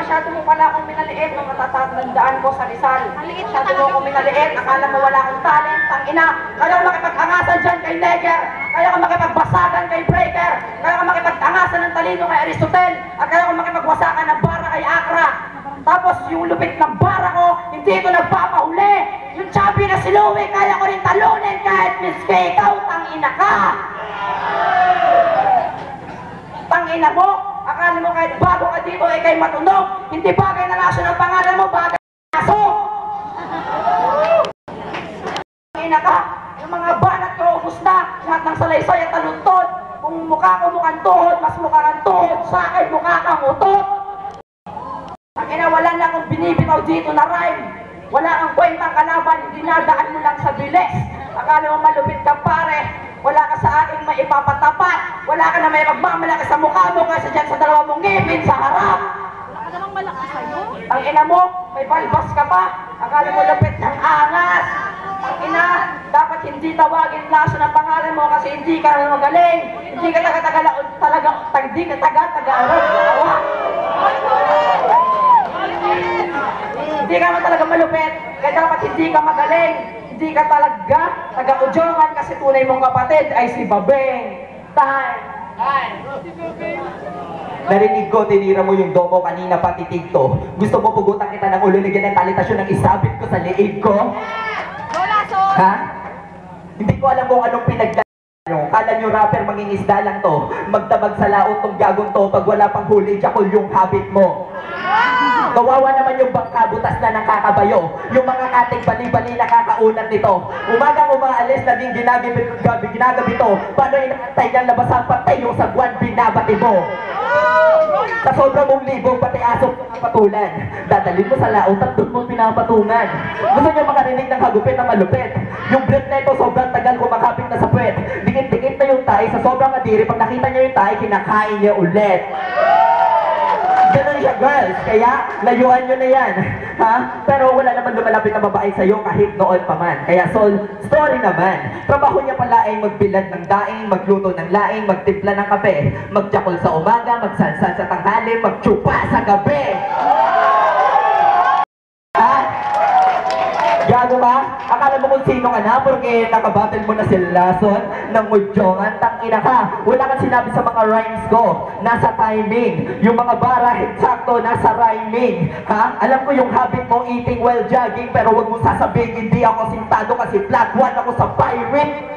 masyado mo pala akong minaliit nung natatandaan ko sa Rizal. Masyado mo akong minaliit, akala mo wala akong talent, tangina. Kaya ko makipag-angasan dyan kay Neger, kaya ko makipagbasagan kay Breaker, kaya ko makipag-angasan ng talino kay Aristotel, at kaya ko makipagwasakan ng bara kay Akra. Tapos yung lupit ng bara ko, hindi ito nagpapahuli. Yung chubby na si Louie, kaya ko rin talunin kahit miski ikaw, tangina ka. Tangina mo, akala mo kahit bago ka dito ay kay matunog. Hindi bagay na laso ng pangalan mo, bagay na laso. Tangina ka, yung mga banat ko, ubus na. Lahat ng salaysay at taluntod. Kung mukha ko mukhang tuhod, mas mukha kang tuhod. Sa akin, mukha kang utot. Tangina, wala na akong binibitaw dito na rhyme. Wala kang kwentang kalaban, dinadaan mo lang sa bilis. Akala mo malupit ka pare, wala ka sa akin maipapatapat. Wala ka na may magmamalaki sa mukha mo kasi dyan sa dalawa mong ngipin sa harap. Wala ka namang malaki sa'yo. Ang ina mo, may balbas ka pa. Akala mo lupit ng angas. Ang ina, dapat hindi tawagin laso ng pangalan mo kasi hindi ka magaling. Hindi ka taga-taga-taga-taga-taga-taga-taga-taga. Hindi ka naman talaga malupit, kaya dapat hindi ka magaling. Hindi ka talaga taga-udyoman kasi tunay mong kapatid ay si Babeng. Narinig ko, tinira mo yung domo kanina pati tigto. Gusto mo pugutan kita ng ulo, ligyan ng talitasyon ng isabit ko sa liig ko? Ha? Hindi ko alam kung anong pinagdala. Kala nyo rapper mangingisda lang to. Magdamag sa laot tong gagong to. Pag wala pang huli, jakol yung habit mo. Kawawa naman yung bangka, butas na ng kakabayo. Yung mga kating bali-bali na kakaunat nito. Umagang umaalis, naging ginagabi to. Paano inaantay ng labasan, patay yung sagwan, binabati mo. Sa sobrang mong libong, pati asok patulan. Dadalhin mo sa laot at doon mo pinapatungan. Gusto nyo makarinig ng hagupit na malupit. Yung breath na ito, sobrang tagal kumakapit na sa puwet. Dikit-dikit na yung tayo sa sobrang kadiri. Pag nakita nyo yung tayo, kinakain niya ulit. Ganun siya, girls. Kaya, layuan nyo na yan. Ha? Pero wala naman lumalapit na babae sa'yo kahit noon pa man. Kaya, story naman. Trabaho niya pala ay magbilad ng daing, magluto ng laing, magtimpla ng kape, magjakol sa umaga, magsansan sa tanghali, magtsupa sa gabi. Ha? Gago ba? Akala mo kung sino ka na porque nakabattle mo na si Lason ng Udjongan, tangina ka. Wala kang sinabi sa mga rhymes ko. Nasa timing. Yung mga bara, eksakto, nasa rhyming. Ha? Alam ko yung habit mo eating while jogging, pero wag mo sasabihin hindi ako sintado kasi flat one ako sa pirate.